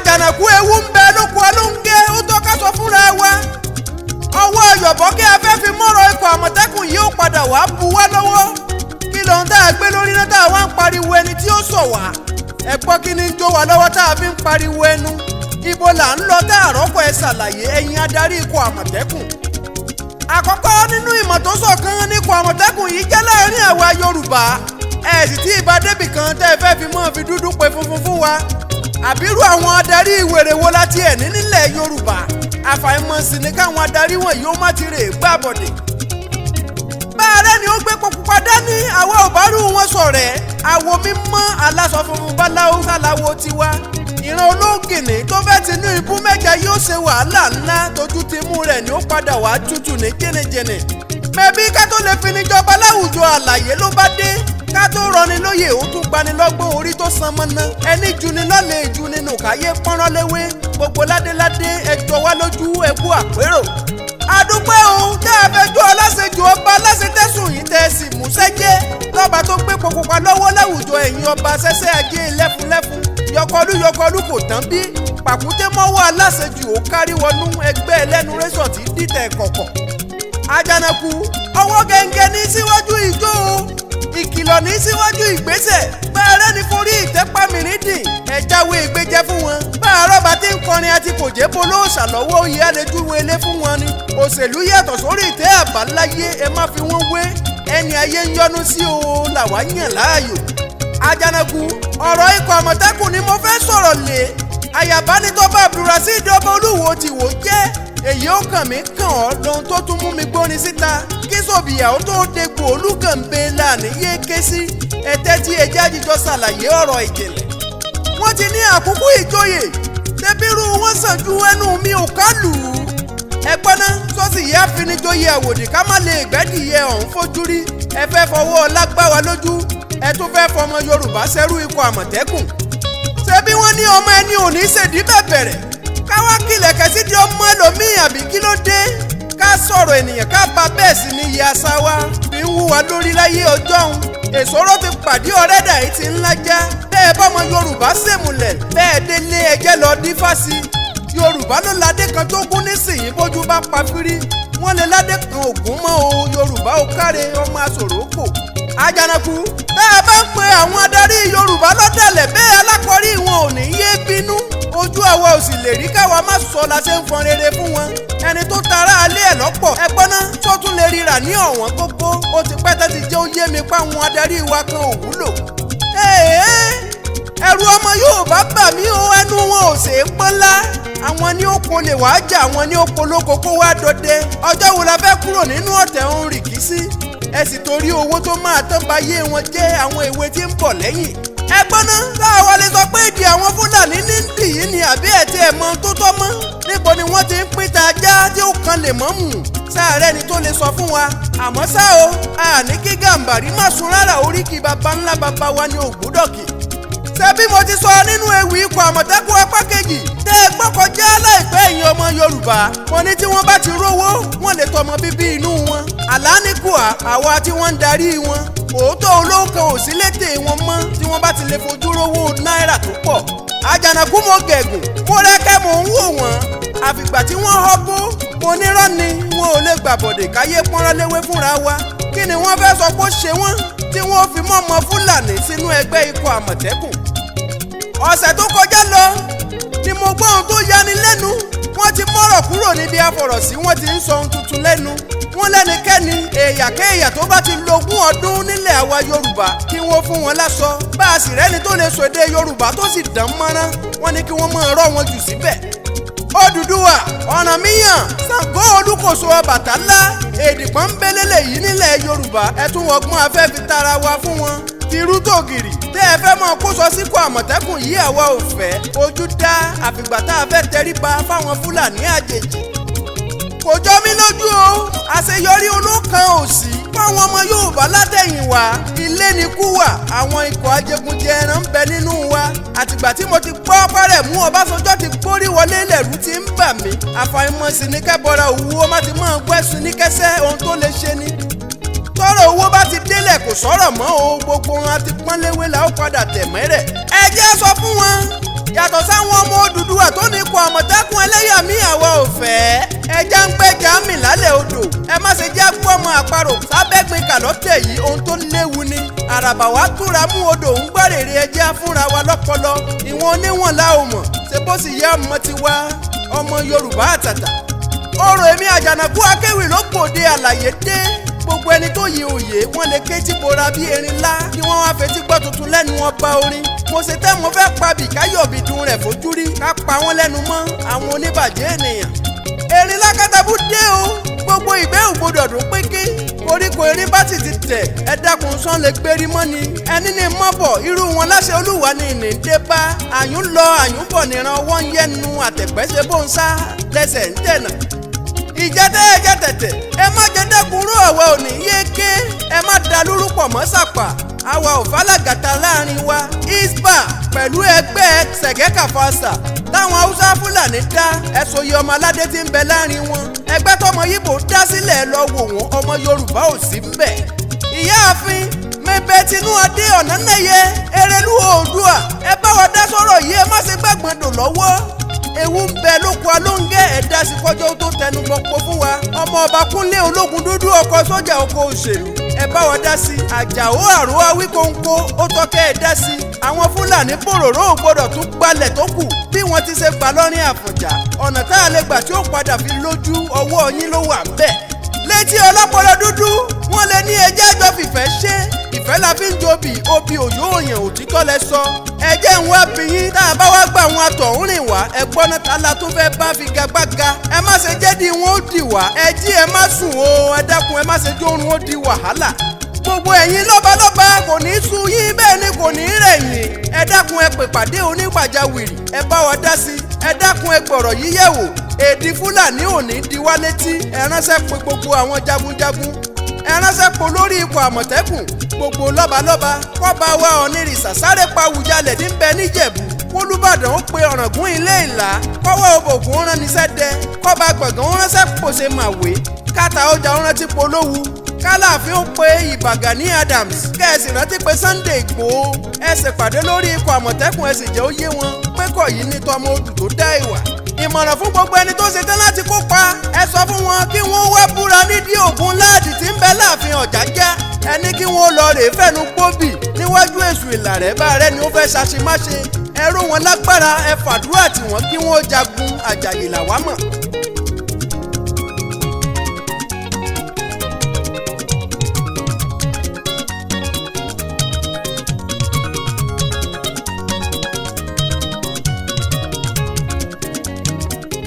àjànàkú ewu ń bẹ lóko olóńgé ó tọ́ka sọ fúnra wa. ọwọ́ Yọ̀bọ́kẹ́ afẹ́ fi mọ́rọ̀ ikọ̀ àmọ̀tẹ́kùn yìí ó padà wá bu wá lọ́wọ́. kí ló ń tá a gbé lórí náà tá a wá ń pariwo ẹni tí ó sọ̀ wá. ẹ gbọ́ kí ni ń jó wa lọ́wọ́ tá a fi ń pariwo ẹnu. ibo là ń lọ tá a rọ́pò ẹ ṣàlàyé ẹ̀yin adarí ikọ̀ àmọ̀tẹ́kùn. àkọ́kọ́ nínú ìmọ̀ tó ṣọ̀kan ní ikọ̀ àmọ̀tẹ́kùn yìí jẹ́ láàrin àwa Yorùbá. ẹ sì tí ìbá débì kan tẹ́ ẹ fẹ́ fi mọ́ fi dúdú pe funfun fún wa. àbírú àwọn adarí ìwèrè wo láti ẹ̀ ní nílẹ̀ Yorùbá. àfàìmọ̀ sì ni káwọn adarí wọ̀nyí ó má ti rè gbà bọ̀dẹ̀. báàrẹ́ ni ó gbé pupa dání àwa ò bá rú wọn ṣọ̀rẹ́. àwo mímọ́ aláṣọ funfun báláwo sáláwo tiwa. ìran olóògìní tó fẹ́ tinú ibú mẹ́ja yóò ṣe wàhálà ńlá tójú tìmú rẹ̀ ni ó padà wá tútù ní jìnnìjìnnì. mẹ́bí ká tó lè fi níjọba láwùjọ àlàyé ló bá dé. ká tó rọni lóye ó tún gbani lọ́gbọ́n orí tó san mọ́ná. ẹni juni lọ́lẹ̀ ju nínú káyé pọ́nrán léwé. gbogbo ládéládé ẹjọ́ wá lójú ẹkú àpérò. àdúpẹ́ o tá a fẹ́ jó aláṣejù ọba aláṣetẹ́sùn yìí tẹ́ ẹ sì mú sẹ́jẹ́. lọ́ba tó gbé pupa lọ́wọ́ láwùjọ ẹ̀yìn ọba ṣẹ́ṣẹ́ ajé lẹ́fúnlẹ́fún. yọkọlú kò tán bí. pàkúté mọ́wọ́ aláṣejù ó kárí wọnú ẹgbẹ́ ẹlẹ́nu rẹ́sọ̀tì dìtẹ̀ kọ̀kọ̀. àjànàkú ọwọ́ gẹ́gẹ́ ní síwájú ìjó o. ìkìlọ̀ ní síwájú ìgbésẹ̀. báàrẹ́ ni forí ìtẹ́pá mìíràn ẹ jáwé ìgbéjẹ́ fún wọn. báàrọ̀ bá ti ń kọrin àti kò jẹ́ polóòṣà lọ́wọ́ oyè àlejúwe ilé fún wọn ni. òṣèlú yàtọ̀ sórí ìtẹ́ àbáláyé ẹ má fi wọ́n wé. ẹni ayé ń yọ́nú sí o làwa yàn láàyò. àjànàkú ọ̀rọ̀ ikọ̀ àmọ̀tẹ́kùn ni mo fẹ́ sọ̀rọ̀ lé. àyàbá ní tọ́ba Abdulrasheed ọba Olúwo ti wò jẹ́. èyí ó kàn mí kàn ọ́ lóhun tó tún mú mi gbóni síta. kí sòbìyàwó tó dégbò olúkànbé lànà yé ké sí. ẹ̀tẹ́ tí ẹjẹ́ àjíjọ ṣàlàyé ọ̀rọ̀ ìjìnlẹ̀. wọ́n ti ní àkúkú ìjòyè. tẹ́bírú wọn sàn ju ẹnu mi ò ká lù ú. ẹgbọ́n náà sọ́sì yá finijòyè àwòdì ká má lè gbẹ́dìyẹ ọ̀hún fojú rí. ẹ fẹ́ fọwọ́ lágbáwa lójú. ẹ tún fẹ́ fọmọ Yorùbá ṣẹ́rú ikọ̀ àmọ̀tẹ́kùn. ṣé bí wọ́n ní ọmọ ẹni ò ní ṣèdí bẹ̀bẹ̀rẹ̀. káwá kìlẹ̀kẹ̀ sí di ọmọ ẹlòmíì àbí kí ló dé. ká sọ̀rọ̀ ènìyàn ká bá bẹ́ẹ̀ sì ni iye àṣà wa fi ń hùwà lórí láyé ọjọ́ òun. èsòro ti pàdé ọ̀rẹ́dà yìí ti ńlá já. bẹ́ẹ̀ bọ́mọ Yorùbá ṣèmùlẹ̀ bẹ́ẹ̀ délé ẹjẹ́ lọ dífá sí. Yorùbá ló ládé kan tó gún nísìnyí bójú bá pa fírí. wọ́n lè ládé kan ògún mọ́ o Yorùbá ó káre ọmọ àṣòro kò. àjànàkú bẹ́ẹ̀ bá ń pe àwọn adarí Yorùbá lọ́dẹ̀lẹ̀ bẹ́ẹ̀ alákọ̀ọ́rí wọn ò ní yé bínú. ojú àwa ò sì lè rí káwa má sọ la ṣe ń fọn rere fún wọn. ẹni tó tara alẹ́ ẹ̀ lọ́pọ̀ ẹgbọ́n náà tó tún lè ríra ní ọ̀wọ́n gógó. ó ti pẹ́ tẹ́ ti jẹ́ ó yé mi pa àwọn adarí wa kan ò wúlò. ẹ̀rù ọmọ Yorùbá bà mí o ẹnu wọn ò ṣe é pọ́nlá. àwọn ní ó kó lè wàá jà àwọn ní ó polóko kó wá dọdẹ. ọjọ́ wo la fẹ́ kúrò nínú ọ̀tẹ̀ òun rìkísí. ẹ sì torí owó tó máa tán ba yé wọn jẹ́ àwọn èwe tí ń bọ̀ lẹ́yìn. ẹgbọ́n náà láwa lè sọ pé ìdí àwọn Fúlàní ní ndì yìí ni àbí ẹ̀ tí ẹ̀ mọ tó tọ́ mọ́. níbo ni wọ́n ti ń pín ta ajá tí ó kan lè mọ́ mù. sáàrẹ́ ni tó lè sọ fún wa. àmọ́ ṣá o àní kí Gàmbàrí má sun rárá oríkì baba ńlá baba wa ní ògbódọ̀kì. ṣé bí mo ti sọ nínú ewì ikọ̀ àmọ̀tẹ́kùn apá kejì tẹ́ ẹ gbọ́ kọjá láìpẹ́ ẹ̀yin ọmọ Yorùbá. mo ní tí wọ́n bá ti rówó wọ́n lè tọmọ bíbí inú wọn. àlàníkùá àwa tí wọ́n ń darí wọn. òótọ́ olóòkan ò sí létè wọn mọ́ tí wọ́n bá ti lè fojú rówó náírà tó pọ̀. àjànàkú mo gẹ̀gùn mo rẹ́kẹ́ mo ń wò wọ́n. àfìgbà tí wọ́n họ́gbó mo nírọ́ ni wọn ò lè gbàbọ̀dè káyé pọ́nrán léwé fúnra wa. kí ni wọ́n fẹ́ sọ pé ó ṣe wọ́n tí wọ́n fi mọ́mọ́ Fúlàní sínú ẹgbẹ́ ikọ̀ àmọ̀tẹ́kùn. ọ̀sẹ̀ tó kọjá lọ ni mo gbọ́ ohun tó yani lẹ́nu. wọ́n ti mọ́rọ̀ kúrò níbi àfọ̀rọ̀sí wọ́n ti ń sọ ohun tuntun lẹ́nu. wọ́n lẹ́nikẹ́ni èèyàkéèyà tó bá ti lógún ọdún nílẹ̀ àwa Yorùbá kí wọ́n fún wọn láṣọ. bá a sì rẹ́ni tó lè sọ èdè Yorùbá tó sì dán mọ́rán wọ́n ní kí wọ́n máa rọ́ wọn jù síbẹ̀. Odùduwà Ọ̀rànmíyàn Ṣàngó Olúkòso Ọbàtálá èdè pọ́nbélélé yìí nílẹ̀ Yorùbá ẹ̀tún ọgbọ́n afẹ́ fi tara wa fún wọn. tìrú tògìrì tẹ́ ẹ fẹ́ mọ kó sọ síkò àmọ̀tẹ́kùn yìí àwa ò fẹ́. ojú dá àfìgbà tá a fẹ́ tẹríba fáwọn Fúlàní àjèjì. kò jọ mí lójú o àṣeyọrí olókan ò sí fáwọn ọmọ Yorùbá látẹ̀yìnwá. ilé ni kú wà àwọn ikọ̀ ajégunjẹ ẹran ń bẹ nínú wa. àtìgbà tí mo ti gbọ́ pẹ́rẹ́ mú Ọbásanjọ́ ti gbórí wọlé lẹ̀rú ti ń bà mí. àfàìmọ̀ sí ní kẹ́bọra òwú ó má ti máa gbẹ́sùn ní kẹsẹ́ ohun tó lè ṣe ni. tọ́rọ̀ owó bá ti délẹ̀ kò sọ̀rọ̀ mọ́ o gbogbo wọn ti pọ́n léwé la ó padà tẹ̀ mẹ́rẹ̀. ẹ jẹ́ sọ fún wọn yàtọ̀ sáwọn ọmọ Odùduwà ikọ̀ àmọ̀tẹ́kùn ẹlẹ́yàmí àwa ò fẹ́. ẹja ń gbẹ́jà mì lálẹ́ odò. ẹ má ṣe jẹ́ gbọ́mọ àparò sábẹ́gbin kàlọ́tẹ̀ yìí ohun tó léwu ni. àràbà wa túra mú odò ń gbàrèrè ẹjẹ́ fúnra wa lọ́pọlọ. ìwọ̀n oníwọ̀n la ò mọ̀ ṣe bó sì yá ọmọ ti wá ọmọ Yorùbá àtàtà. ọ̀rọ̀ èmi Àjànàkú Akéwì ló gbòde àlàyé dé. gbogbo ẹni tó yẹ òye wọn lè ké tí bora bí erin ńlá kí wọ́n wá fetí gbọ́ tuntun lẹ́nu ọba orin. mo ṣe tẹ́ mo fẹ́ pa bìkáyọ̀bì dùn rẹ̀ fojú rí ká pa wọ́n lẹ́nu mọ́ àwọn oníbàjẹ́ ènìyàn. erin lákàtàbù dé o gbogbo ìgbẹ́ ògbódò dùn péké koríko erin bá sì ti tẹ̀ ẹ dákun sán lè gbérí mọ́ ni ẹni ní mọ́bọ̀ irú wọn láṣẹ Olúwa ni ìní dé bá àyùn lọ àyùn bọ̀ níran wọ́n ń yẹnu àtẹ̀pẹ́sẹ̀ bó ń sá lẹ́sẹ̀ ń tẹ̀nà. ìjẹ́tẹ́ ẹ̀jẹ̀ tẹ̀tẹ̀ ẹ má jẹ́ dẹ́kunrú ọ̀wẹ́ òní yéké ẹ má da lúrú pọ̀ mọ́ sàpà àwa ò fálàgàtà láàrin wa isba pẹ̀lú ẹgbẹ́ sẹ̀gẹ́kàfàṣà táwọn haúsá fúlàní dá ẹ̀sọ́ iye ọmọ aládé tí ń bẹ láàrin wọn ẹgbẹ́ tọmọ yíbò dá sílẹ̀ lọ wò wọ́n ọmọ Yorùbá ò sí ń bẹ̀. ìyáàfin mẹ́bẹ́ Tinúadé Ọ̀nànẹ́yẹ Erelú Oòduà ẹ bá wa dá sọ̀rọ̀ yìí ẹ má ṣe gbàgbọ́n dò lọ́wọ́ ewu ń bẹ lóko alóńgẹ́ ẹ̀dá sí kọjọ́ tó tẹnu bọ́pọ̀ fún wa ọmọ ọba Kúnlé ológun dúdú ọkọ̀ sójà ọkọ̀ òṣèlú ẹ bá wa dá sí Àjàó Àrùwá Wíkóńkó ó tọ́kẹ́ ẹ dá sí àwọn Fúlàní bòròró ò gbọdọ̀ tún gbalẹ̀ tó kù bí wọ́n ti ṣe gbà lọ́rin Àfọ̀njá ọ̀nà tá a lè gbà tí ó padà fi lójú ọwọ́ yín ló wà ń bẹ̀. létí ọlọ́pọlọ dúdú wọ́n lè ní ẹjẹ́ àjọ fìfẹ́ ṣe ìfẹ́ la fi ń jobi obì òyò òyìn òtítọ́ lẹ sọ ẹjẹ́ ń wá bí yín tá a bá wá gbà wọn àtọ̀hún rìn wá ẹgbọ́n náà tá la tó fẹ́ bá fi gagbága ẹ má ṣe jẹ́ di wọn ó dì wá ẹ jí ẹ má sùn o ẹ dákun ẹ má ṣe jórun ó di wàhálà gbogbo ẹ̀yin lọ́balọ́ba kò ní sú yín bẹ́ẹ̀ ni kò ní rẹ̀ yín ẹ dákun ẹ pè pàdé onígbàjáwìrì ẹ bá wa dá sí ẹ dákun ẹ gbọ̀rọ̀ yí yẹ̀ wò èdè Fúlàní ò ní di wá létí ẹ ránṣẹ́ pé gbogbo àwọn jagunjagun ẹ ránṣẹ́ pé olórí ikọ̀ àmọ̀tẹ́kùn gbogbo lọ́balọ́ba kọ́ba wa Ọ̀nìrìṣà sáré pa Àwùjalẹ̀ ní bẹ níjẹ̀bú kólúbàdàn ó pe Ọ̀ràngún ilé ìlà kọ́wọ́ òbògùn rán níṣẹ́ dẹ kọ́ba gbọ̀ngàn ó ránṣẹ́ pòṣe màwé káta ọjà ó rántí polówú kálàfin ó pe Ìbà Gani Adams kẹ́ẹ̀sì rántí pé Sunday Ìgbòho ẹ ṣèpàdé lórí ikọ̀ àmọ̀tẹ́kùn ẹ sì jẹ́ ó yé wọn pé kọ̀ yìí ní tọmọ odù tó dá ìwà. ìmọ̀ràn fún gbogbo ẹni tó ṣetán láti kópa ẹ sọ fún wọn kí wọ́n wá búra nídìí Ògún Láàdì tí ń bẹ láàfin Ọ̀jájá ẹni kí wọ́n lọ rèé fẹ́nu gbòbì níwájú èṣù ìlàrẹ́ bá rẹ ni ó fẹ́ ṣàṣemáṣe ẹ ró wọn lágbára ẹ fàdúrà tí wọ́n kí wọ́n jagun àjàyè làwa mọ̀.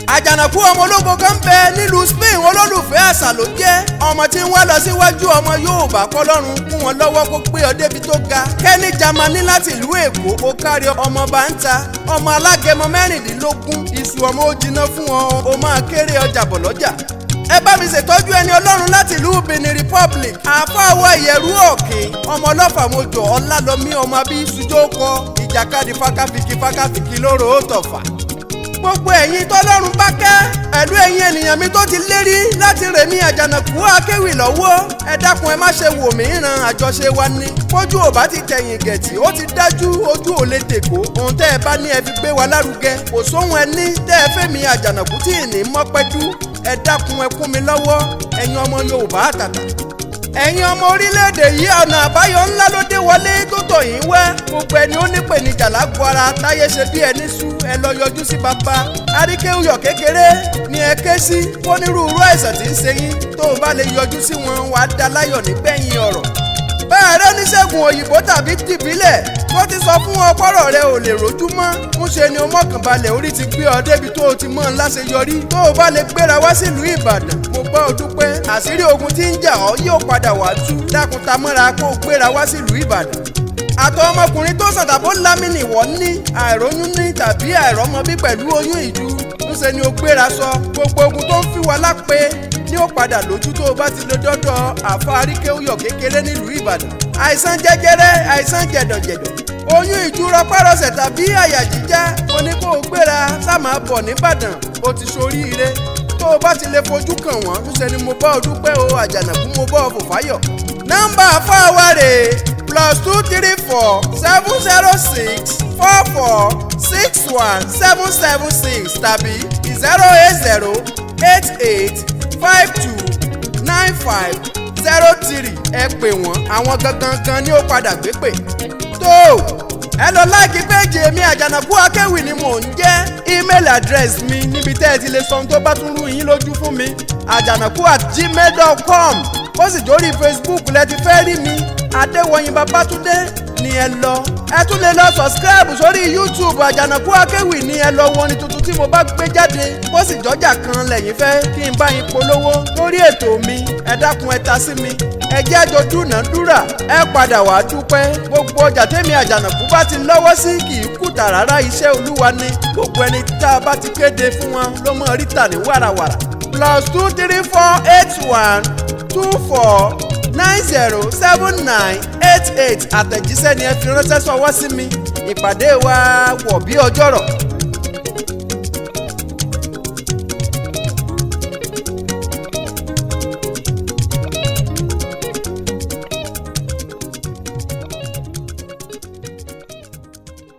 Àjànàkú ọmọ ológun kan bẹ nílùú Spain olólùfẹ́ àṣà ló jẹ́ ọmọ tí ń wá lọ síwájú ọmọ Yorùbá kọlọ́run kún wọn lọ́wọ́ kó gbé ọ débi tó ga kẹ́ni Jámánì láti ìlú Èkó ó kárí ọmọ báńtà ọmọ alágẹmọ 16 iṣu ọmọ ó jiná fún ọ ó máa kéré ọjà bọ̀ lọ́jà. ẹ bá mi ṣètọ́jú ẹni Ọlọ́run láti ìlú Benin Republic àfáàwọ̀ ìyẹ̀rú ọ̀kìn ọmọ ọlọ́fà mojọ Ọlálọ́mí ọmọ abí sujó kọ ìjàkadì fákàfìkì lóró ó tọ̀fà. gbogbo ẹ̀yin tọ́lọ́run bá kẹ́ pẹ̀lú ẹ̀yin ènìyàn mi tó ti lérí láti rèmí Àjànàkú Akéwì lọ́wọ́ ẹ dákun ẹ má ṣe wò mí ràn àjọṣe wa ní. kójú ò bá ti tẹ̀yìn gẹ̀tì ó ti dájú ojú ò lè tèkó ohun tẹ́ ẹ bá ní ẹ fi gbé wa lárugẹ kò sóhun ẹni tẹ́ ẹ fẹ́mi Àjànàkú tí ì ní mọ́pẹ́jú ẹ dákun ẹ kún mi lọ́wọ́ ẹ̀yin ọmọ Yorùbá àtàtà. ẹ̀yin ọmọ orílẹ̀-èdè yìí ọ̀nà àbáyọ ńlá ló dé wọlé tó tọ̀ yín wá gbogbo ẹni ó nípèníjà lágbo ara táyé ṣe bí ẹni sú ẹ lọ yọjú sí bàbá Aríkéúyọ̀ kékeré ni ẹ ké sí onírúurú àìsàn tí ń ṣe yín tó o bá lè yọjú sí wọn wàá dá láyọ̀ nígbẹ̀yìn ọ̀rọ̀. bẹ́ẹ̀ rẹ́ oníṣègùn òyìnbó tàbí tìbílẹ̀ tó ti sọ fún ọ pọ́rọ̀ rẹ ò lè rojú mọ́ ńṣe ni o mọ̀kànbalẹ̀ orí ti gbé ọ débi tó o ti mọ̀ ńlá ṣe yọrí tó o bá lè gbéra wá sílùú Ìbàdàn mo bá ọ dúpẹ́ àṣírí ogun tí ń jà ọ́ yóò padà wá tú dákun ta mọ́ra kó o gbéra wá sílùú Ìbàdàn. àtọ̀ ọmọkùnrin tó sàtàbó lámìnì wọ́n ní àìróyún ní tàbí àìrọ́mọbí pẹ̀lú oyún ìju ńṣe ni o gbéra sọ gbogbo ogun tó ń fi wa lápè ní ó padà lójú tó o bá ti lè dọ́dọ̀ àfa Aríkéúyọ̀ kékeré nílùú Ìbàdàn. àìsàn jẹjẹrẹ àìsàn jẹ̀dọ̀jẹ̀dọ̀ oyún ìju rọpárọsẹ̀ tàbí àyà jíjá mo ní kó o gbéra sá máa bọ̀ nìbàdàn o ti ṣoríire tó o bá ti lè fojú kàn wọ́n ńṣe ni mo bá ọ dúpẹ́ o Àjànàkú mo bá ọ fòfáyọ̀. nọ́mbà fáwárẹ̀ +234 706 44 61 08061 776 tàbí 08088529503 ẹ pè wọ́n àwọn gangan ni ó padà gbé pè. tó ẹ lọ láìkí péjì èmi Àjànàkú Akéwì ni mò ń jẹ́ email address mi níbi tẹ́ ẹ ti lè sọ ohun tó bá tún rú yín lójú fún mi àjànàkú@gmail.com ó sì dórí Facebook lẹ ti fẹ́ rí mi Adéwọ̀yìn Babátúndé ni ẹ lọ. ẹ tún lè lọ subscribe sórí YouTube Àjànàkú Akéwì ni ẹ lọ wo orin tuntun tí mo bá gbé jáde bó sì jọjà kan lẹ́yìn fẹ́ kí n bá yín polówó lórí ètò mi ẹ dákun ẹ ta sí mi ẹ jẹ́ àjọ dúnàádúrà ẹ padà wàá dúpẹ́ gbogbo ọjà tèmi Àjànàkú bá ti lọ́wọ́ sí kì í kùtà rárá iṣẹ́ Olúwa ni gbogbo ẹni tá a bá ti kéde fún wọn ló mọ̀ ríta ní wàràwàrà +2348124907988 àtẹ̀jíṣẹ́ ni ẹ fi ránṣẹ́ sọwọ́ sí mi ìpàdé wa wọ̀ bí ọjọ́rọ̀.